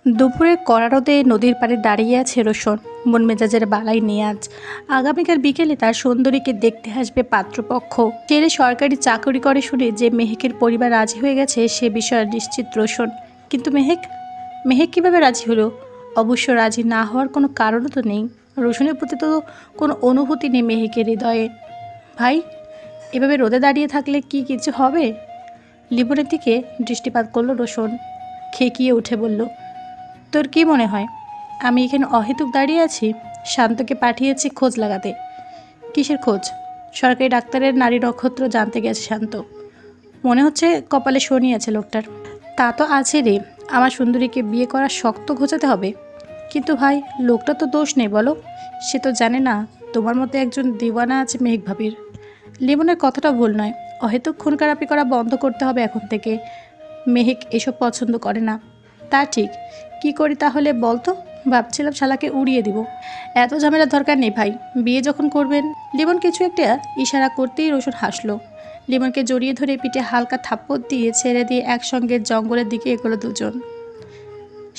দুপুরে কড়া রোদে নদীর পাড়ে দাঁড়িয়ে আছে রোশন। মন মেজাজের বালাই নিয়ে আজ আগামীকাল বিকেলে তার সুন্দরীকে দেখতে আসবে পাত্রপক্ষ। ছেলে সরকারি চাকরি করে শুনে যে মেহেকের পরিবার রাজি হয়ে গেছে সে বিষয়ে নিশ্চিত রোশন। কিন্তু মেহেক মেহেক কীভাবে রাজি হলো? অবশ্য রাজি না হওয়ার কোনো কারণও তো নেই। রোশনের প্রতি তো কোনো অনুভূতি নেই মেহেকের হৃদয়ে। ভাই, এভাবে রোদে দাঁড়িয়ে থাকলে কি কিছু হবে? লিবনের দিকে দৃষ্টিপাত করলো রোশন। খেকিয়ে উঠে বলল, তোর কি মনে হয় আমি এখানে অহেতুক দাঁড়িয়ে আছি? শান্তকে পাঠিয়েছি খোঁজ লাগাতে। কিসের খোঁজ? সরকারি ডাক্তারের নারী নক্ষত্র জানতে গেছে শান্ত। মনে হচ্ছে কপালে শনি আছে লোকটার। তা তো আছে রে, আমার সুন্দরীকে বিয়ে করার শক্ত ঘোচাতে হবে। কিন্তু ভাই, লোকটা তো দোষ নেই বলো। সে তো জানে না তোমার মতো একজন দিওয়ানা আছে মেহেক ভাবির। লিমনের কথাটা ভুল নয়, অহেতুক খুন খারাপি করা বন্ধ করতে হবে এখন থেকে। মেহেক এসব পছন্দ করে না। তা ঠিক, কি করি তাহলে বলতো? ভাবছিলাম শালাকে উড়িয়ে দিব। এত ঝামেলার দরকার নেই ভাই, বিয়ে যখন করবেন। লিমন কিছু একটা ইশারা করতেই রোশন হাসলো। লিমনকে জড়িয়ে ধরে পিঠে হালকা থাপ্পড় দিয়ে ছেড়ে দিয়ে একসঙ্গে জঙ্গলের দিকে এগোলো দুজন।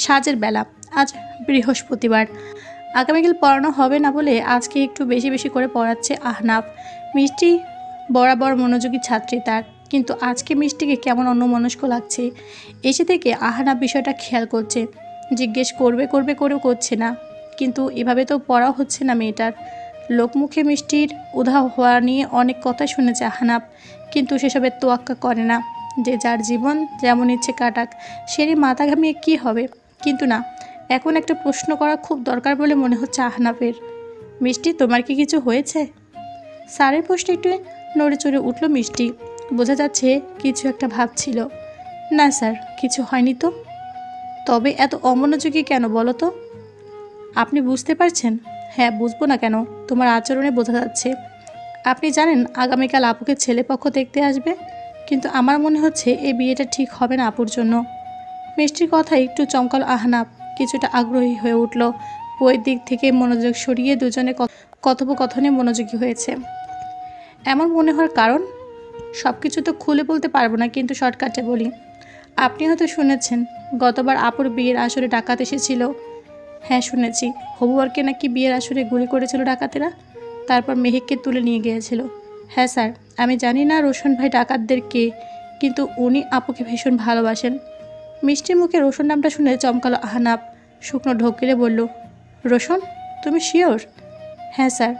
সাজের বেলা, আজ বৃহস্পতিবার। আগামীকাল পড়ানো হবে না বলে আজকে একটু বেশি বেশি করে পড়াচ্ছে আহনাফ। মিষ্টি বরাবর মনোযোগী ছাত্রী তার, কিন্তু আজকে মিষ্টিকে কেমন অন্যমনস্ক লাগছে। এসে থেকে আহনাফ বিষয়টা খেয়াল করছে। জিজ্ঞেস করবে করবে করেও করছে না। কিন্তু এভাবে তো পড়া হচ্ছে না মেয়েটার। লোকমুখে মিষ্টির উধাও হওয়া নিয়ে অনেক কথাই শুনেছে আহনাফ, কিন্তু সেসবের তোয়াক্কা করে না। যে যার জীবন যেমন ইচ্ছে কাটাক, সেরই মাথা ঘামিয়ে কী হবে। কিন্তু না, এখন একটা প্রশ্ন করা খুব দরকার বলে মনে হচ্ছে আহনাফের। মিষ্টি, তোমার কি কিছু হয়েছে? স্যারের প্রশ্নে একটু নড়ে চড়ে উঠল মিষ্টি। বোঝা যাচ্ছে কিছু একটা ভাবছিল। না স্যার, কিছু হয়নি তো। তবে এত অমনোযোগী কেন বলো তো? আপনি বুঝতে পারছেন? হ্যাঁ, বুঝবো না কেন? তোমার আচরণে বোঝা যাচ্ছে। আপনি জানেন আগামীকাল আপুকে ছেলেপক্ষ দেখতে আসবে, কিন্তু আমার মনে হচ্ছে এই বিয়েটা ঠিক হবে না আপুর জন্য। মিষ্টির কথা একটু চমকালো আহনাফ, কিছুটা আগ্রহী হয়ে উঠল। বইয়ের দিক থেকে মনোযোগ সরিয়ে দুজনে কথোপকথনে মনোযোগী হয়েছে। এমন মনে হওয়ার কারণ? সব কিছু তো খুলে বলতে পারবো না, কিন্তু শর্টকাটে বলি। আপনি হয়তো শুনেছেন গতবার আপুর বিয়ের আসরে ডাকাত এসেছিল। হ্যাঁ শুনেছি, হবুয়ারকে নাকি বিয়ের আসরে গুলি করেছিল ডাকাতেরা, তারপর মেহেককে তুলে নিয়ে গিয়েছিল। হ্যাঁ স্যার, আমি জানি না রোশন ভাই ডাকাতদের কে, কিন্তু উনি আপুকে ভীষণ ভালোবাসেন। মিষ্টির মুখে রোশন নামটা শুনে চমকালো আহনাফ। শুকনো ঢোক গিলে বলল, রোশন? তুমি শিওর? হ্যাঁ স্যার,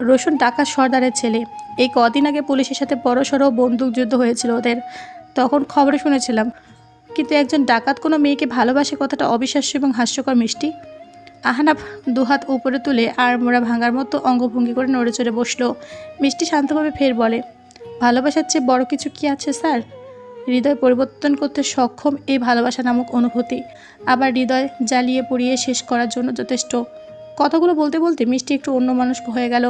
রোশন ডাকাত সর্দারের ছেলে। এই কদিন আগে পুলিশের সাথে বড়সড় বন্দুকযুদ্ধ হয়েছিল ওদের, তখন খবরে শুনেছিলাম। কিন্তু একজন ডাকাত কোনো মেয়েকে ভালোবাসে, কথাটা অবিশ্বাস্য এবং হাস্যকর মিষ্টি। আহনাফ দুহাত উপরে তুলে আর মোড়া ভাঙার মতো অঙ্গভঙ্গি করে নড়ে চড়ে বসলো। মিষ্টি শান্তভাবে ফের বলে, ভালোবাসার চেয়ে বড় কিছু কি আছে স্যার? হৃদয় পরিবর্তন করতে সক্ষম এই ভালোবাসা নামক অনুভূতি, আবার হৃদয় জ্বালিয়ে পুড়িয়ে শেষ করার জন্য যথেষ্ট। কথাগুলো বলতে বলতে মিষ্টি একটু অন্যমনস্ক হয়ে গেল।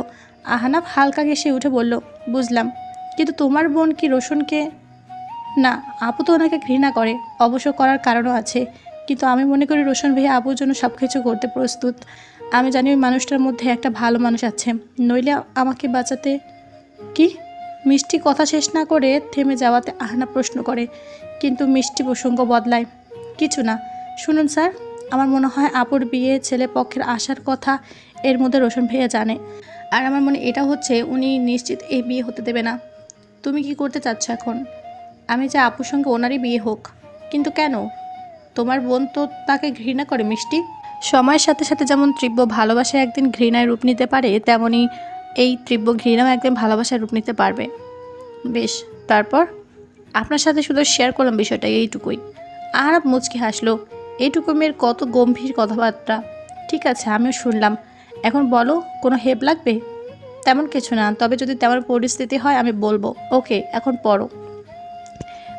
আহনাফ হালকা ঘেঁষে উঠে বলল, বুঝলাম, কিন্তু তোমার বোন কি রোশনকে? না, আপু তো ওনাকে ঘৃণা করে, অবশ্য করার কারণও আছে। কিন্তু আমি মনে করি রোশন ভাইয়া আপুর জন্য সব কিছু করতে প্রস্তুত। আমি জানি ওই মানুষটার মধ্যে একটা ভালো মানুষ আছে, নইলে আমাকে বাঁচাতে। কি? মিষ্টি কথা শেষ না করে থেমে যাওয়াতে আহনাফ প্রশ্ন করে, কিন্তু মিষ্টি প্রসঙ্গ বদলায়। কিছু না, শুনুন স্যার, আমার মনে হয় আপুর বিয়ে ছেলে পক্ষের আসার কথা এর মধ্যে রোশন ভাইয়া জানে। আর আমার মনে এটা হচ্ছে উনি নিশ্চিত এই বিয়ে হতে দেবে না। তুমি কি করতে চাচ্ছ এখন? আমি চাই আপুর সঙ্গে ওনারই বিয়ে হোক। কিন্তু কেন? তোমার বোন তো তাকে ঘৃণা করে মিষ্টি। সময়ের সাথে সাথে যেমন তীব্র ভালোবাসা একদিন ঘৃণায় রূপ নিতে পারে, তেমনি এই তীব্র ঘৃণাও একদিন ভালোবাসায় রূপ নিতে পারবে। বেশ, তারপর? আপনার সাথে শুধু শেয়ার করলাম বিষয়টা, এইটুকুই। আহনাফ মুচকি হাসলো। এইটুকু মেয়ের কত গম্ভীর কথাবার্তা। ঠিক আছে, আমিও শুনলাম। এখন বলো, কোনো হেল্প লাগবে? তেমন কিছু না, তবে যদি তেমন পরিস্থিতি হয় আমি বলবো। ওকে, এখন পড়ো।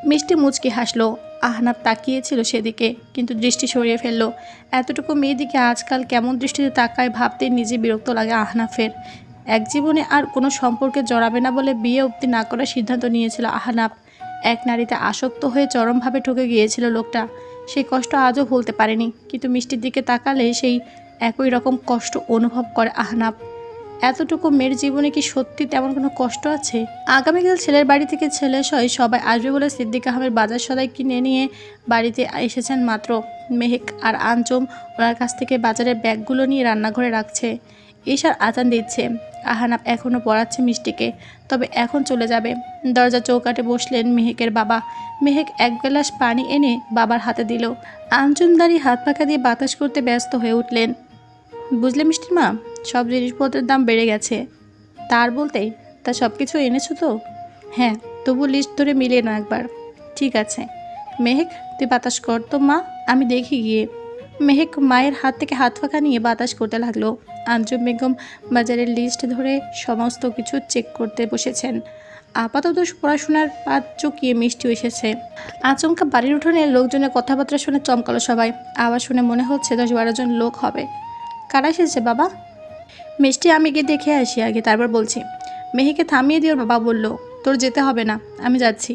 মিষ্টি মুচকি হাসলো। আহনাফ তাকিয়েছিল সেদিকে, কিন্তু দৃষ্টি সরিয়ে ফেলল। এতটুকু মেয়েদিকে আজকাল কেমন দৃষ্টিতে তাকায় ভাবতে নিজে বিরক্ত লাগে আহনাফের। এক জীবনে আর কোনো সম্পর্কে জড়াবে না বলে বিয়ে অবধি না করার সিদ্ধান্ত নিয়েছিল আহনাফ। এক নারীতে আসক্ত হয়ে চরমভাবে ঠকে গিয়েছিল লোকটা। সেই কষ্ট আজও ভুলতে পারেনি, কিন্তু মিষ্টির দিকে তাকালে সেই একই রকম কষ্ট অনুভব করে আহনাফ। এতটুকু মেয়ের জীবনে কি সত্যি তেমন কোনো কষ্ট আছে? আগামীকাল ছেলের বাড়ি থেকে ছেলে সহ সবাই আসবে বলে সিদ্দিক আহমেদ বাজার সদাই কিনে নিয়ে বাড়িতে এসেছেন মাত্র। মেহেক আর আঞ্চম ওনার কাছ থেকে বাজারের ব্যাগগুলো নিয়ে রান্নাঘরে রাখছে। ঈশার আজান দিচ্ছে। আহানাব এখনও পড়াচ্ছে মিষ্টিকে, তবে এখন চলে যাবে। দরজা চৌকাঠে বসলেন মেহেকের বাবা। মেহেক এক গ্লাস পানি এনে বাবার হাতে দিল। আঞ্চুম দাঁড়িয়ে হাত পাখা দিয়ে বাতাস করতে ব্যস্ত হয়ে উঠলেন। বুঝলে মিষ্টির মা, সব জিনিসপত্রের দাম বেড়ে গেছে। তার বলতেই, তা সব কিছু এনেছো তো? হ্যাঁ, তবু লিস্ট ধরে মিলিয়ে নাও একবার। ঠিক আছে। মেহেক, তুই বাতাস কর তো মা, আমি দেখি গিয়ে। মেহেক মায়ের হাত থেকে হাত ফাঁকা নিয়ে বাতাস করতে লাগলো। আঞ্জুম বেগম বাজারের লিস্ট ধরে সমস্ত কিছু চেক করতে বসেছেন। আপাতত পড়াশোনার পাত চুকিয়ে মিষ্টিও এসেছে। আচমকা বাড়ির উঠোনে লোকজনের কথাবার্তা শুনে চমকালো সবাই। আওয়াজ শুনে মনে হচ্ছে 10-12 জন লোক হবে। কারা এসেছে বাবা? মিষ্টি, আমি গিয়ে দেখে আসি আগে, তারপর বলছি। মেহেকে থামিয়ে দিয়ে ওর বাবা বলল, তোর যেতে হবে না, আমি যাচ্ছি।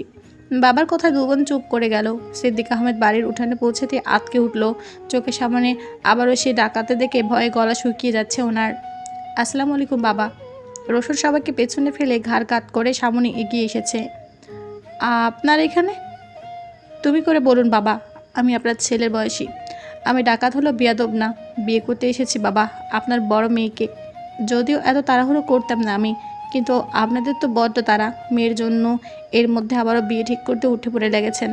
বাবার কথায় দুবোন চুপ করে গেল। সিদ্দিক আহমেদ বাড়ির উঠানে পৌঁছাতে আতকে উঠল। চোখের সামনে আবারও সে ডাকাতে দেখে ভয়ে গলা শুকিয়ে যাচ্ছে ওনার। আসসালামু আলাইকুম বাবা। রসুন সবাইকে পেছনে ফেলে ঘাড় কাত করে সামনে এগিয়ে এসেছে। আপনার এখানে? তুমি করে বলুন বাবা, আমি আপনার ছেলের বয়সী। আমি ডাকাত হলো বিয়াদব না, বিয়ে করতে এসেছি বাবা আপনার বড় মেয়েকে। যদিও এত তাড়াহুড়ো করতাম না আমি, কিন্তু আপনাদের তো বড্ড তাড়া মেয়ের জন্য, এর মধ্যে আবারও বিয়ে ঠিক করতে উঠে পড়ে লেগেছেন।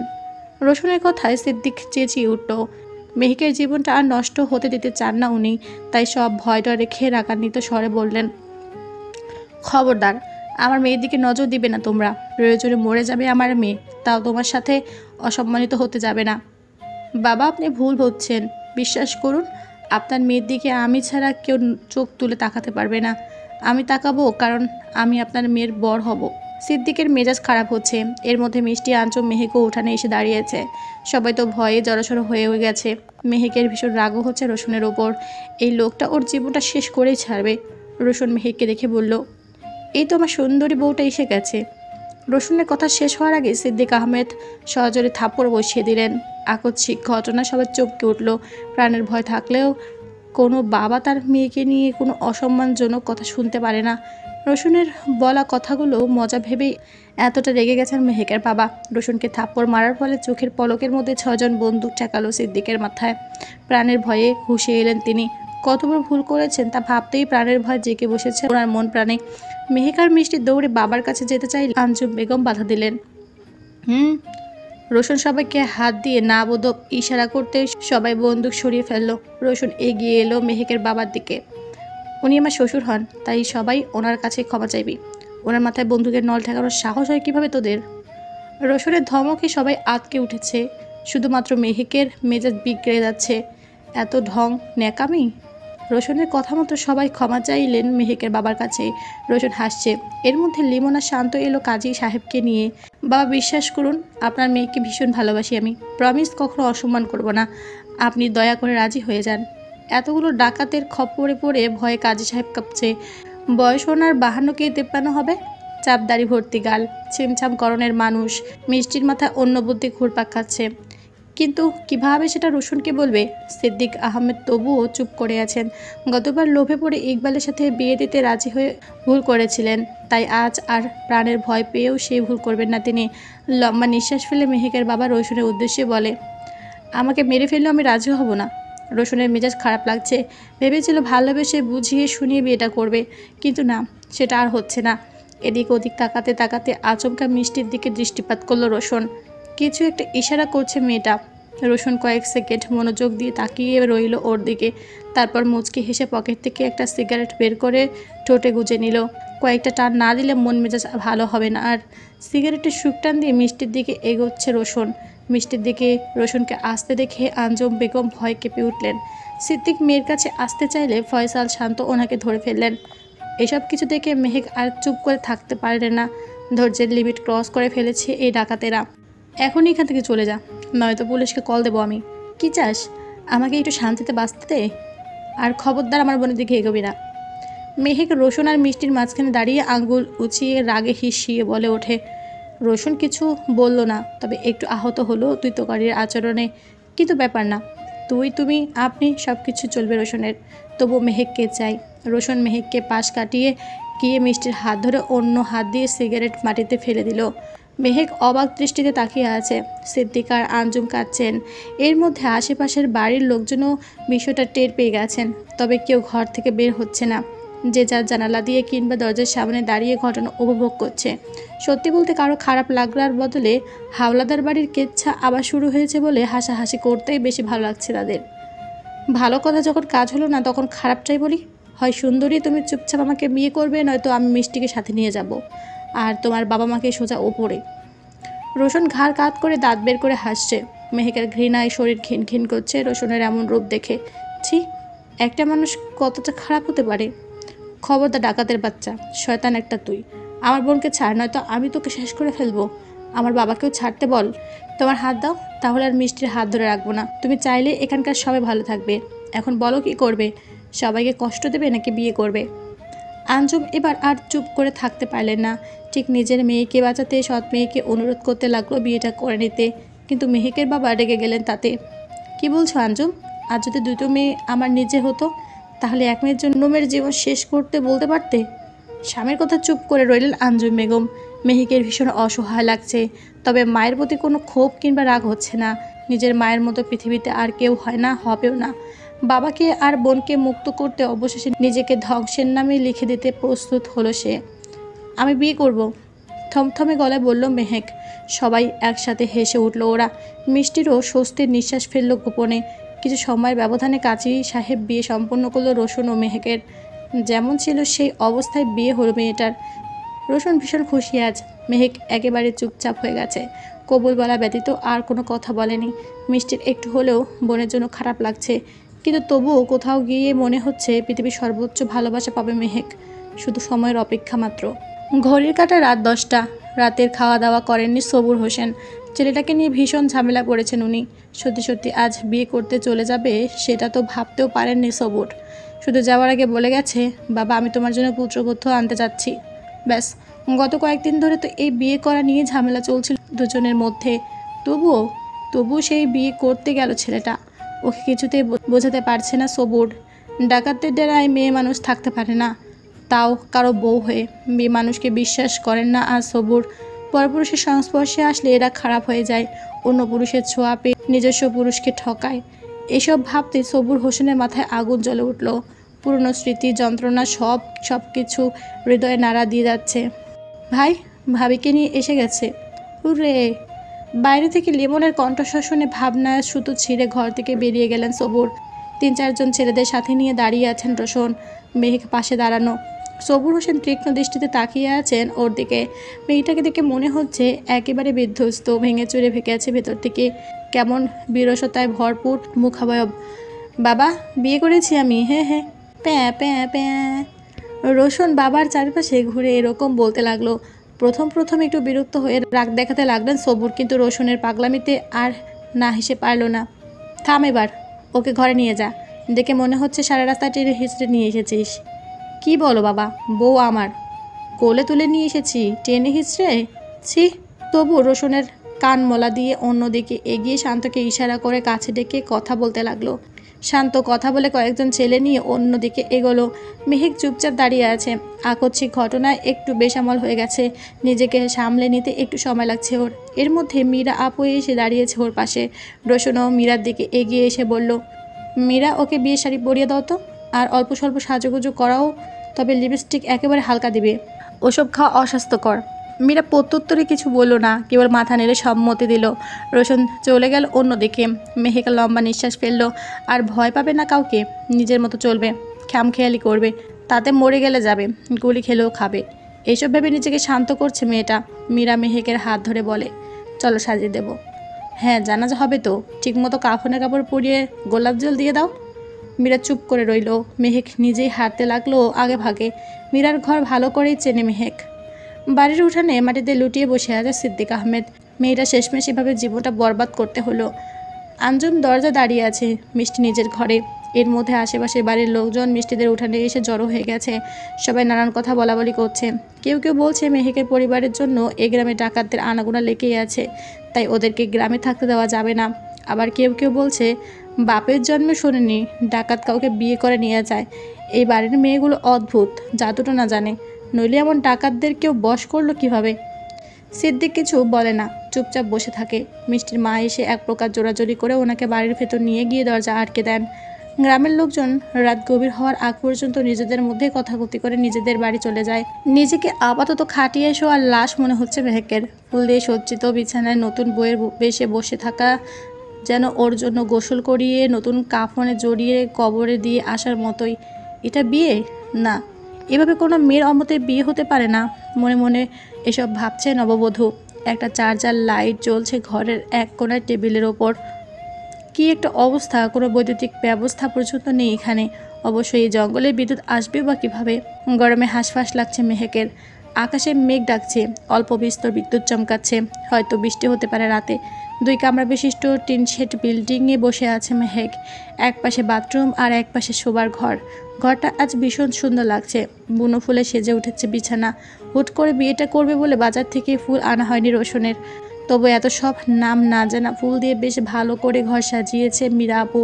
রসুনের কথায় সিদ্দিক চেঁচিয়ে উঠল। মেহিকের জীবনটা আর নষ্ট হতে দিতে চান না উনি, তাই সব ভয়টা রেখে রাগান্বিত স্বরে বললেন, খবরদার, আমার মেয়ের দিকে নজর দিবে না তোমরা। প্রয়োজনে মরে যাবে আমার মেয়ে, তাও তোমার সাথে অসম্মানিত হতে যাবে না। বাবা, আপনি ভুল ভাবছেন, বিশ্বাস করুন, আপনার মেয়ের দিকে আমি ছাড়া কেউ চোখ তুলে তাকাতে পারবে না। আমি তাকাবো কারণ আমি আপনার মেয়ের বর হব। সিদ্দিকের মেজাজ খারাপ হচ্ছে। এর মধ্যে মিষ্টি আঞ্চম মেহেকও উঠানে এসে দাঁড়িয়েছে। সবাই তো ভয়ে জড়সড় হয়ে গেছে। মেহেকের ভীষণ রাগও হচ্ছে রসুনের ওপর। এই লোকটা ওর জীবনটা শেষ করেই ছাড়বে। রসুন মেহেককে দেখে বলল, এই তো আমার সুন্দরী বউটা এসে গেছে। রসুনের কথা শেষ হওয়ার আগে সিদ্দিক আহমেদ সহজরে থাপ্পড় বসিয়ে দিলেন। আকস্মিক ঘটনা সবার চমকে উঠল। প্রাণের ভয় থাকলেও কোনো বাবা তার মেয়েকে নিয়ে কোনো অসম্মানজনক কথা শুনতে পারে না। রসুনের বলা কথাগুলো মজা ভেবেই এতটা রেগে গেছেন মেহেকের বাবা। রসুনকে থাপ্পড় মারার ফলে চোখের পলকের মধ্যে 6 জন বন্দুক ঠেকালো সিদ্দিকের মাথায়। প্রাণের ভয়ে হুঁশে এলেন তিনি। কত বড় ভুল করেছেন তা ভাবতেই প্রাণের ভয় জেগে বসেছে ওনার মন প্রাণে। মেহেক আর মিষ্টি দৌড়ে বাবার কাছে যেতে চাইলে আঞ্জুম বেগম বাধা দিলেন। রসুন সবাইকে হাত দিয়ে না বোধক ইশারা করতে সবাই বন্দুক সরিয়ে ফেললো। রসুন এগিয়ে এলো মেহেকের বাবার দিকে। উনি আমার শ্বশুর হন, তাই সবাই ওনার কাছে ক্ষমা চাইবি। ওনার মাথায় বন্দুকের নল ঠেকানোর সাহস হয় কিভাবে তোদের? রসুনের ধমকে সবাই আতকে উঠেছে। শুধুমাত্র মেহেকের মেজাজ বিগড়ে যাচ্ছে। এত ঢং, ন্যাকামি। রসুনের কথা মতো সবাই ক্ষমা চাইলেন মেহেকের বাবার কাছে। রসুন হাসছে। এর মধ্যে লিমনা শান্ত এলো কাজী সাহেবকে নিয়ে। বাবা, বিশ্বাস করুন, আপনার মেয়েকে ভীষণ ভালোবাসি আমি। প্রমিস কখনো অসম্মান করব না। আপনি দয়া করে রাজি হয়ে যান। এতগুলো ডাকাতের খপ্পরে পড়ে ভয়ে কাজী সাহেব কাঁপছে। বয়স ওনার 52 কি 53 হবে। চাপদাড়ি ভর্তি গাল, ছিমছাম করণের মানুষ। মিষ্টির মাথায় অন্য বুদ্ধি ঘুরপাক খাচ্ছে, কিন্তু কিভাবে সেটা রসুনকে বলবে? সিদ্দিক আহমেদ তবুও চুপ করে আছেন। গতবার লোভে পড়ে ইকবালের সাথে বিয়ে দিতে রাজি হয়ে ভুল করেছিলেন, তাই আজ আর প্রাণের ভয় পেয়েও সেই ভুল করবেন না তিনি। লম্বা নিঃশ্বাস ফেলে মেহেকের বাবা রসুনের উদ্দেশ্যে বলে, আমাকে মেরে ফেললেও আমি রাজি হব না। রসুনের মেজাজ খারাপ লাগছে। ভেবেছিল ভালোবেসে বুঝিয়ে শুনিয়ে বিয়েটা করবে, কিন্তু না, সেটা আর হচ্ছে না। এদিক ওদিক তাকাতে তাকাতে আচমকা মিষ্টির দিকে দৃষ্টিপাত করলো রসুন। কিছু একটা ইশারা করছে মেয়েটা। রসুন কয়েক সেকেন্ড মনোযোগ দিয়ে তাকিয়ে রইল ওর দিকে। তারপর মুচকি হেসে পকেট থেকে একটা সিগারেট বের করে ঠোঁটে গুজে নিল। কয়েকটা টান না দিলে মন মেজাজ ভালো হবে না। আর সিগারেটের সুকটান দিয়ে মিষ্টির দিকে এগোচ্ছে রসুন। মিষ্টির দিকে রসুনকে আসতে দেখে আঞ্জুম বেগম ভয় কেঁপে উঠলেন। সিদ্দিক মেয়ের কাছে আসতে চাইলে ফয়সাল শান্ত ওনাকে ধরে ফেললেন। এসব কিছু দেখে মেহেক আর চুপ করে থাকতে পারলেন না। ধৈর্যের লিমিট ক্রস করে ফেলেছে এই ডাকাতেরা। এখনই এখান থেকে চলে যা, নয়তো পুলিশকে কল দেবো আমি। কি চাস? আমাকে একটু শান্তিতে বাঁচতে দে। আর খবরদার আমার বোনের দিকে এগোবি না। মেহেক রসুন আর মিষ্টির মাঝখানে দাঁড়িয়ে আঙ্গুল উঁচিয়ে রাগে হিসিয়ে বলে ওঠে। রসুন কিছু বলল না, তবে একটু আহত হলো দ্বৈতকারীর আচরণে। কিন্তু ব্যাপার না, তুমি আপনি সব কিছু চলবে রসুনের। তবু মেহেককে চাই। রোশন মেহেককে পাশ কাটিয়ে গিয়ে মিষ্টির হাত ধরে অন্য হাত দিয়ে সিগারেট মাটিতে ফেলে দিল। মেহেক অবাক দৃষ্টিতে তাকিয়ে আছে। সিদ্দিকা আর আঞ্জুম কাঁদছেন। এর মধ্যে আশেপাশের বাড়ির লোকজনও বিষয়টা টের পেয়ে গেছেন, তবে কেউ ঘর থেকে বের হচ্ছে না। যে যার জানালা দিয়ে কিংবা দরজার সামনে দাঁড়িয়ে ঘটনা উপভোগ করছে। সত্যি বলতে কারো খারাপ লাগলার বদলে হাওলাদার বাড়ির কেচ্ছা আবার শুরু হয়েছে বলে হাসাহাসি করতেই বেশি ভালো লাগছে তাদের। ভালো কথা যখন কাজ হলো না তখন খারাপটাই বলি। হয় সুন্দরী তুমি চুপচাপ আমাকে বিয়ে করবে, নয়তো আমি মিষ্টিকে সাথে নিয়ে যাব, আর তোমার বাবা মাকে সোজা ওপরে। রোশন ঘাড় কাত করে দাঁত বের করে হাসছে। মেহেকের ঘৃণায় শরীর ঘিন ঘিন করছে রোশনের এমন রূপ দেখে। ছি, একটা মানুষ কতটা খারাপ হতে পারে। খবরদার ডাকাতের বাচ্চা, শয়তান একটা তুই। আমার বোনকে ছাড়, নয়তো আমি তোকে শেষ করে ফেলবো। আমার বাবাকেও ছাড়তে বল। তোমার হাত দাও, তাহলে আর মিষ্টির হাত ধরে রাখবো না। তুমি চাইলে এখানকার সবাই ভালো থাকবে। এখন বলো কি করবে? সবাইকে কষ্ট দেবে নাকি বিয়ে করবে? আঞ্জুম এবার আর চুপ করে থাকতে পারলেন না। ঠিক নিজের মেয়েকে বাঁচাতে সৎ মেয়েকে অনুরোধ করতে লাগলো বিয়েটা করে নিতে, কিন্তু মেহেকের বাবা রেগে গেলেন তাতে। কি বলছো আঞ্জুম? আর যদি দুটো মেয়ে আমার নিজে হতো, তাহলে এক মেয়ের জন্য মেয়ের জীবন শেষ করতে বলতে পারতে? স্বামীর কথা চুপ করে রইলেন আঞ্জুম বেগম। মেহিকের ভীষণ অসহায় লাগছে, তবে মায়ের প্রতি কোনো ক্ষোভ কিংবা রাগ হচ্ছে না। নিজের মায়ের মতো পৃথিবীতে আর কেউ হয় না, হবেও না। বাবাকে আর বোনকে মুক্ত করতে অবশেষে নিজেকে ধ্বংসের নামে লিখে দিতে প্রস্তুত হলো সে। আমি বিয়ে করব, থমথমে গলায় বলল মেহেক। সবাই একসাথে হেসে উঠল ওরা। মিষ্টিরও স্বস্তির নিঃশ্বাস ফেলল গোপনে। কিছু সময়ের ব্যবধানে কাজী সাহেব বিয়ে সম্পন্ন করলো রোশন ও মেহেকের। যেমন ছিল সেই অবস্থায় বিয়ে হলো মেয়েটার। রোশন ভীষণ খুশি আজ। মেহেক একেবারে চুপচাপ হয়ে গেছে। কবুল বলা ব্যতীত আর কোনো কথা বলেনি। মিষ্টির একটু হলেও বোনের জন্য খারাপ লাগছে, কিন্তু তবুও কোথাও গিয়ে মনে হচ্ছে পৃথিবীর সর্বোচ্চ ভালোবাসা পাবে মেহেক। শুধু সময়ের অপেক্ষা মাত্র। ঘড়ির কাঁটা রাত 10টা। রাতের খাওয়া দাওয়া করেননি সবুর হোসেন। ছেলেটাকে নিয়ে ভীষণ ঝামেলা করেছেন উনি। সত্যি সত্যি আজ বিয়ে করতে চলে যাবে সেটা তো ভাবতেও পারেননি সবুর। শুধু যাওয়ার আগে বলে গেছে, বাবা আমি তোমার জন্য পুত্রবধূ আনতে যাচ্ছি। ব্যাস, গত কয়েকদিন ধরে তো এই বিয়ে করা নিয়ে ঝামেলা চলছিল দুজনের মধ্যে। তবুও সেই বিয়ে করতে গেল ছেলেটা। ওকে কিছুতেই বোঝাতে পারছে না সবুর। ডাকাতের ডেরায় মেয়ে মানুষ থাকতে পারে না, তাও কারো বউ হয়ে। মেয়ে মানুষকে বিশ্বাস করেন না আর সবুর। পরপুরুষের সংস্পর্শে আসলে এরা খারাপ হয়ে যায়, অন্য পুরুষের ছোঁয়া পেয়ে নিজস্ব পুরুষকে ঠকায়। এসব ভাবতে সবুর হোসেনের মাথায় আগুন জ্বলে উঠল। পুরনো স্মৃতি, যন্ত্রণা সব কিছু হৃদয়ে নাড়া দিয়ে যাচ্ছে। ভাই, ভাবিকে নিয়ে এসে গেছে। হুররে! বাইরে থেকে লিমনের কণ্ঠস্বর শুনে ভাবনার সুতো ছিঁড়ে ঘর থেকে বেরিয়ে গেলেন সবুর। 3-4 জন ছেলেদের সাথে নিয়ে দাঁড়িয়ে আছেন রোশন, মেহেক পাশে দাঁড়ানো। সবুর হোসেন তীক্ষ্ণ দৃষ্টিতে তাকিয়ে আছেন ওর দিকে। মেয়েটাকে দেখে মনে হচ্ছে একেবারে বিধ্বস্ত, ভেঙে চুরে ভেঙে আছে ভেতর থেকে। কেমন বিরসতায় ভরপুর মুখাবয়ব। বাবা, বিয়ে করেছি আমি, হ্যাঁ হ্যাঁ, প্যাঁ প্যাঁ প্যাঁ। রোশন বাবার চারপাশে ঘুরে এরকম বলতে লাগলো। প্রথম একটু বিরক্ত হয়ে রাগ দেখাতে লাগলেন সবুর, কিন্তু রোশনের পাগলামিতে আর না হেসে পারল না। থাম এবার, ওকে ঘরে নিয়ে যা। দেখে মনে হচ্ছে সারা রাস্তা টেনে হিঁচড়ে নিয়ে এসেছিস। কি বলো বাবা, বউ আমার কোলে তুলে নিয়ে এসেছি টেনে হিঁচড়ে? ছি! তবু রোশনের কান মলা দিয়ে অন্যদিকে এগিয়ে শান্তকে ইশারা করে কাছে ডেকে কথা বলতে লাগলো। শান্ত কথা বলে কয়েকজন ছেলে নিয়ে অন্যদিকে এগোলো। মেহেক চুপচাপ দাঁড়িয়ে আছে। আকস্মিক ঘটনায় একটু বেসামাল হয়ে গেছে। নিজেকে সামলে নিতে একটু সময় লাগছে ওর। এর মধ্যে মীরা আপু এসে দাঁড়িয়েছে ওর পাশে। রোশনও মীরার দিকে এগিয়ে এসে বলল, মীরা, ওকে বিয়ে শাড়ি পরিয়ে দাও তো, আর অল্প স্বল্প সাজুগুজু করাও, তবে লিপস্টিক একেবারে হালকা দিবে। ওসব খাওয়া অস্বাস্থ্যকর। মীরা প্রত্যুত্তরে কিছু বলল না, কেবল মাথা নেড়ে সম্মতি দিল। রোশন চলে গেল অন্যদিকে। মেহেকা লম্বা নিঃশ্বাস ফেলল। আর ভয় পাবে না কাউকে, নিজের মতো চলবে, খামখেয়ালি করবে, তাতে মরে গেলে যাবে, গুলি খেলেও খাবে। এইসব ভেবে নিজেকে শান্ত করছে মেয়েটা। মীরা মেহেকের হাত ধরে বলে, চলো সাজিয়ে দেব। হ্যাঁ, জানাজা হবে তো, ঠিকমতো কাফনের কাপড় পরিয়ে গোলাপ জল দিয়ে দাও। মীরা চুপ করে রইল। মেহেক নিজেই হাঁটতে লাগলো আগে ভাগে। মীরার ঘর ভালো করেই চেনে মেহেক। বাড়ির উঠানে মাটিতে লুটিয়ে বসে আছে সিদ্দিক আহমেদ। মেয়েটা শেষমেশ এভাবে জীবনটা বরবাদ করতে হলো। আঞ্জুম দরজা দাঁড়িয়ে আছে, মিষ্টি নিজের ঘরে। এর মধ্যে আশেপাশের বাড়ির লোকজন মিষ্টিদের উঠানে এসে জড়ো হয়ে গেছে। সবাই নানান কথা বলাবলি করছে। কেউ বলছে মেহেকের পরিবারের জন্য এ গ্রামে ডাকাতদের আনাগোনা লেগেই আছে, তাই ওদেরকে গ্রামে থাকতে দেওয়া যাবে না। আবার কেউ বলছে বাপের জন্মে শোনেনি ডাকাত কাউকে বিয়ে করে নিয়ে যায়। এই বাড়ির মেয়েগুলো অদ্ভুত, জাদুটা না জানে, নইলে এমন ডাকাতদের কেউ বশ করলো কিভাবে। সিদ্দিক কিছু বলে না, চুপচাপ বসে থাকে। মিষ্টির মা এসে এক প্রকার জোরাজোরি করে ওনাকে বাড়ির ভেতর নিয়ে গিয়ে দরজা আটকে দেন। গ্রামের লোকজন রাত গভীর হওয়ার আগ পর্যন্ত নিজেদের মধ্যে কথাকথি করে নিজেদের বাড়ি চলে যায়। নিজেকে আপাতত খাটিয়ে শোয়ার লাশ মনে হচ্ছে মেহেকের। ফুল দিয়ে সজ্জিত বিছানায় নতুন বইয়ের বেশে বসে থাকা যেন ওর জন্য গোসল করিয়ে নতুন কাফনে জড়িয়ে কবরে দিয়ে আসার মতোই। এটা বিয়ে না, এভাবে কোনো মেয়ের অমতে বিয়ে হতে পারে না। মনে মনে এসব ভাবছে নববধূ। একটা চার্জার লাইট জ্বলছে ঘরের এক কোণার টেবিলের ওপর। কি একটা অবস্থা, কোনো বৈদ্যুতিক ব্যবস্থা পর্যন্ত নেই এখানে। অবশ্যই এই জঙ্গলে বিদ্যুৎ আসবে বা কীভাবে। গরমে হাঁসফাঁস লাগছে মেহেকের। আকাশে মেঘ ডাকছে, অল্প বিস্তর বিদ্যুৎ চমকাচ্ছে। হয়তো বৃষ্টি হতে পারে রাতে। 2 কামরা বিশিষ্ট টিন শেড বিল্ডিংয়ে বসে আছে মেহেক। এক পাশে বাথরুম আর এক পাশে শোবার ঘর। ঘরটা আজ ভীষণ সুন্দর লাগছে। বুনো ফুলে সেজে উঠেছে বিছানা। হুট করে বিয়েটা করবে বলে বাজার থেকে ফুল আনা হয়নি রোশনের। তবু এত সব নাম না জানা ফুল দিয়ে বেশ ভালো করে ঘর সাজিয়েছে মীরা আপু।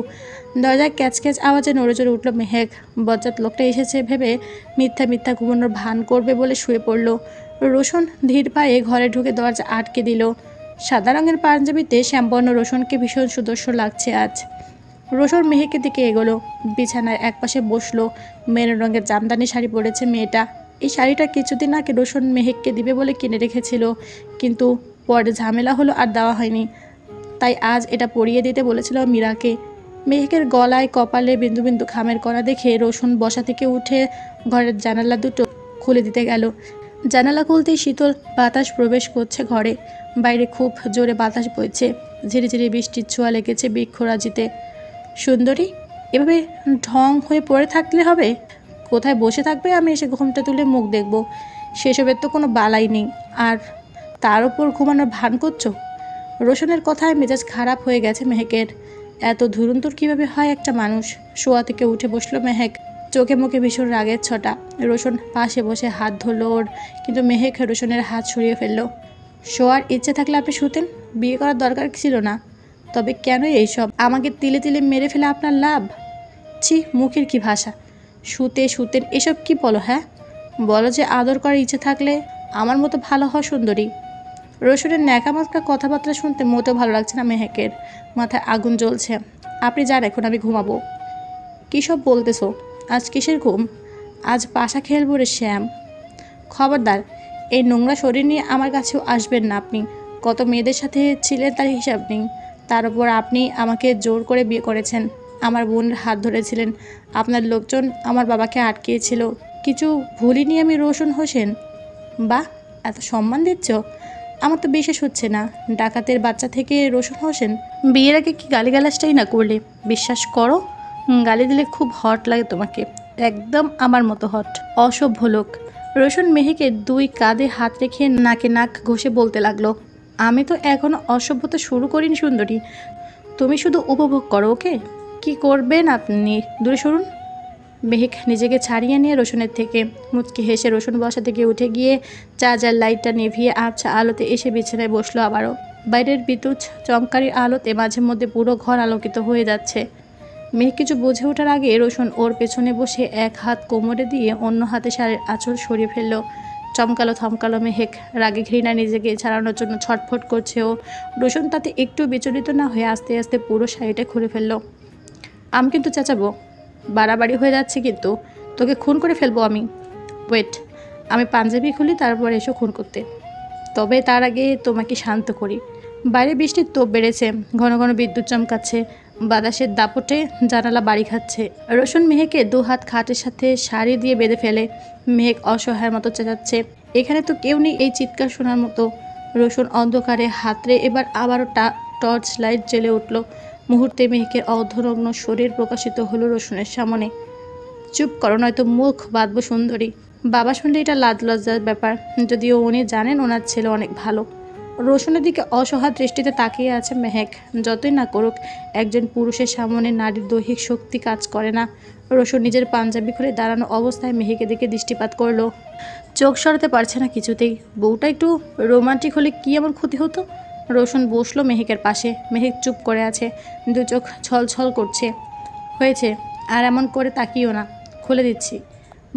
দরজায় ক্যাচ আওয়াজে নড়েচড়ে উঠল মেহেক। বজ্জাত লোকটা এসেছে ভেবে মিথ্যা মিথ্যা ঘুমানোর ভান করবে বলে শুয়ে পড়ল। রোশন ধীর পায়ে ঘরে ঢুকে দরজা আটকে দিল। সাদা রঙের পাঞ্জাবিতে শ্যামবর্ণ রোশনকে ভীষণ সুদর্শন লাগছে আজ। রোশন মেহেকের দিকে এগোলো, বিছানায় একপাশে বসলো। মেরুন রঙের জামদানি শাড়ি পরেছে মেয়েটা। এই শাড়িটা কিছুদিন আগে রোশন মেহেককে দিবে বলে কিনে রেখেছিল, কিন্তু পরে ঝামেলা হলো আর দেওয়া হয়নি। তাই আজ এটা পরিয়ে দিতে বলেছিল মীরাকে। মেহেকের গলায় কপালে বিন্দু বিন্দু খামের কণা দেখে রোশন বসা থেকে উঠে ঘরের জানালা দুটো খুলে দিতে গেল। জানালা খুলতেই শীতল বাতাস প্রবেশ করছে ঘরে। বাইরে খুব জোরে বাতাস বইছে। ঝিরি ঝিরি বৃষ্টির ছোঁয়া লেগেছে বৃক্ষরাজিতে। সুন্দরী, এভাবে ঢং হয়ে পড়ে থাকলে হবে? কোথায় বসে থাকবে আমি এসে ঘুমটা তুলে মুখ দেখব? সেসবের তো কোনো বালাই নেই, আর তার উপর ঘুমানোর ভান করছো। রোশনের কথায় মেজাজ খারাপ হয়ে গেছে মেহেকের। এত ধুরুন্তর কিভাবে হয় একটা মানুষ। শোয়া থেকে উঠে বসলো মেহেক, চোখে মুখে ভীষণ রাগের ছটা। রোশন পাশে বসে হাত ধরল ওর, কিন্তু মেহেক রোশনের হাত সরিয়ে ফেলল। শোয়ার ইচ্ছে থাকলে আপনি শুতেন, বিয়ে করার দরকার ছিল না। তবে কেন এইসব? আমাকে তিলে তিলে মেরে ফেলে আপনার লাভ? ছি, মুখের কি ভাষা! শুতেন এসব কি বলো? হ্যাঁ বলো যে আদর করার ইচ্ছে থাকলে আমার মতো ভালো হওয়া সুন্দরী। রোশনের ন্যাকামাক্কা কথাবার্তা শুনতে মোটেও ভালো লাগছে না মেহেকের। মাথায় আগুন জ্বলছে। আপনি যান, এখন আমি ঘুমাবো। কী সব বলতেছো? আজ কিসের ঘুম? আজ পাশা খেলবো রে শ্যাম। খবরদার, এই নোংরা শরীর নিয়ে আমার কাছেও আসবেন না আপনি। কত মেয়েদের সাথে ছিলেন তার হিসাব নেই। তার উপর আপনি আমাকে জোর করে বিয়ে করেছেন। আমার বোনের হাত ধরেছিলেন। আপনার লোকজন আমার বাবাকে আটকিয়েছিল। কিছু ভুলিনি আমি রোশন হোসেন। বাহ, এত সম্মান দিচ্ছ? আমার তো বিশ্বাস হচ্ছে না। ডাকাতের বাচ্চা থেকে রোশন হোসেন? বিয়ের আগে কি গালিগালাজটাই না করলে? বিশ্বাস করো, গালি দিলে খুব হট লাগে তোমাকে। একদম আমার মতো হট, অসভ্য লোক। রোশন মেহেকে 2 কাঁধে হাত রেখে নাকে নাক ঘষে বলতে লাগলো, আমি তো এখনো অসভ্যতা শুরু করিনি সুন্দরী। তুমি শুধু উপভোগ করো। ওকে, কি করবেন আপনি? দূরে সরুন। মেহেক নিজেকে ছাড়িয়ে নিয়ে রোশনের থেকে মুচকি হেসে রোশন বসা থেকে উঠে গিয়ে চার্জার লাইটটা নিভিয়ে আবছা আলোতে এসে বিছানায় বসলো আবারও। বাইরের বিদ্যুৎ চমকারী আলোতে মাঝে মধ্যে পুরো ঘর আলোকিত হয়ে যাচ্ছে। মেহেক কিছু বুঝে ওঠার আগে রোশন ওর পেছনে বসে এক হাত কোমরে দিয়ে অন্য হাতে শাড়ির আঁচল সরিয়ে ফেললো। চমকালো থমকালো মেহেক। রাগে ঘৃণা নিজেকে ছাড়ানোর জন্য ছটফট করছে ও। রোশন তাতে একটু বিচলিত না হয়ে আস্তে আস্তে পুরো শাড়িটা খুলে ফেললো। আমি কিন্তু চেঁচাবো, বাড়াবাড়ি হয়ে যাচ্ছে কিন্তু। তোকে খুন করে ফেলবো আমি। ওয়েট, আমি পাঞ্জাবি খুলি তারপর এসো খুন করতে। তবে তার আগে তোমাকে শান্ত করি। বাইরে বৃষ্টির তোপ বেড়েছে, ঘন ঘন বিদ্যুৎ চমকাচ্ছে। বাতাসের দাপটে জানালা বাড়ি খাচ্ছে। রোশন মেহেকে 2 হাত খাটের সাথে শাড়ি দিয়ে বেঁধে ফেলে। মেহেক অসহায়ের মতো চেঁচাচ্ছে। এখানে তো কেউ নেই এই চিৎকার শোনার মতো। রোশন অন্ধকারে হাতড়ে এবার আবারও টর্চ লাইট জ্বেলে উঠল। মুহূর্তে মেহেকের অর্ধনগ্ন শরীর প্রকাশিত হলো রোশনের সামনে। চুপ করো, নয়তো মুখ বাঁধবো সুন্দরী। বাবা শুনলে এটা লাজ লজ্জার ব্যাপার, যদিও উনি জানেন ওনার ছেলে অনেক ভালো। রোশনের দিকে অসহায় দৃষ্টিতে তাকিয়ে আছে মেহেক। যতই না করুক, একজন পুরুষের সামনে নারীর দৈহিক শক্তি কাজ করে না। রোশন নিজের পাঞ্জাবি খুলে দাঁড়ানো অবস্থায় মেহেকের দিকে দৃষ্টিপাত করলো। চোখ সরাতে পারছে না কিছুতেই। বউটা একটু রোমান্টিক হলে কি এমন ক্ষতি হতো? রোশন বসলো মেহেকের পাশে। মেহেক চুপ করে আছে, দু চোখ ছলছল করছে। হয়েছে, আর এমন করে তাকিও না, খুলে দিচ্ছি।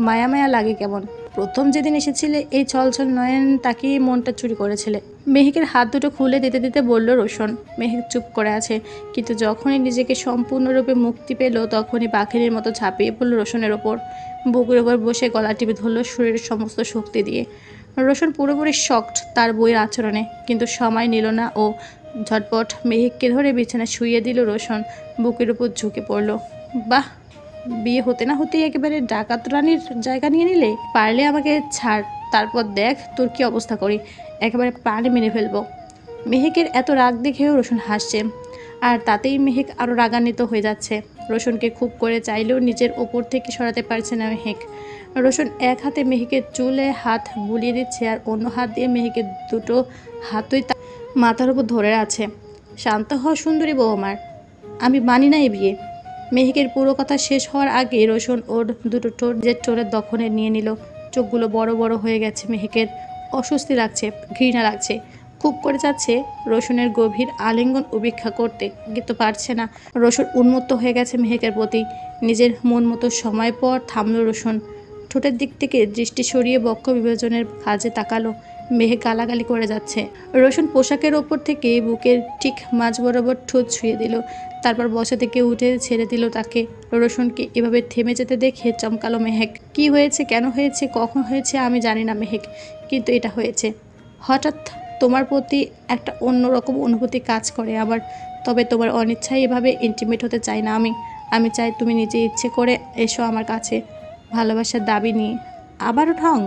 মায়া মায়া লাগে কেমন। প্রথম যেদিন এসেছিলে এই ছলছল নয়ন তাকিয়ে মনটা চুরি করেছিলে। মেহেকের হাত দুটো খুলে দিতে দিতে বলল রোশন। মেহেক চুপ করে আছে, কিন্তু যখনই নিজেকে সম্পূর্ণরূপে মুক্তি পেল তখনই পাখির মতো ঝাঁপিয়ে পড়ল রোশনের ওপর। বুকের ওপর বসে গলা টিপে ধরল শরীরের সমস্ত শক্তি দিয়ে। রোশন পুরোপুরি শকড তার বইয়ের আচরণে, কিন্তু সময় নিল না ও। ঝটপট মেহেককে ধরে বিছানায় শুইয়ে দিল রোশন। বুকের উপর ঝুঁকে পড়ল। বাহ, বিয়ে হতে না হতেই একেবারে ডাকাত রানীর জায়গা নিয়ে নিলে। পারলে আমাকে ছাড়, তারপর দেখ তোর কি অবস্থা করি, একেবারে প্রাণে মেরে ফেলবো। মেহেকের এত রাগ দেখেও রোশন হাসছে, আর তাতেই মেহেক আরও রাগান্বিত হয়ে যাচ্ছে। রোশনকে খুব করে চাইলেও নিজের ওপর থেকে সরাতে পারছে না মেহেক। রোশন এক হাতে মেহেকের চুলে হাত বুলিয়ে দিচ্ছে, আর অন্য হাত দিয়ে মেহেকের দুটো হাতই তার মাথার উপর ধরে আছে। শান্ত হওয়া সুন্দরী বউ আমার, আমি মানি না এই বিয়ে। মেহেকের পুরো কথা শেষ হওয়ার আগে রোশন ওর দুটো ঠোঁট যে ঠোঁটের দখলে নিয়ে নিল। চোখগুলো বড় বড় হয়ে গেছে মেহেকের। অস্বস্তি লাগছে, ঘৃণা লাগছে। খুব করে যাচ্ছে রোশনের গভীর আলিঙ্গন উপেক্ষা করতে, কিন্তু পারছে না। রোশন উন্মত্ত হয়ে গেছে মেহেকের প্রতি। নিজের মন মতো সময় পর থামল রোশন। ঠোঁটের দিক থেকে দৃষ্টি সরিয়ে বক্ষ বিভাজনের কাজে তাকালো। মেহেক গালাগালি করে যাচ্ছে। রোশন পোশাকের ওপর থেকে বুকের ঠিক মাঝ বরাবর ঠোঁট ছুঁয়ে দিল। তারপর বসা থেকে উঠে ছেড়ে দিল তাকে। রোশনকে এভাবে থেমে যেতে দেখে চমকালো মেহেক। কি হয়েছে, কেন হয়েছে, কখন হয়েছে আমি জানি না মেহেক, কিন্তু এটা হয়েছে। হঠাৎ তোমার প্রতি একটা অন্যরকম অনুভূতি কাজ করে আবার। তবে তোমার অনিচ্ছায় এভাবে ইন্টিমেট হতে চাই না আমি চাই তুমি নিজে ইচ্ছে করে এসো আমার কাছে, ভালোবাসার দাবি নিয়ে। আবারও ঢং।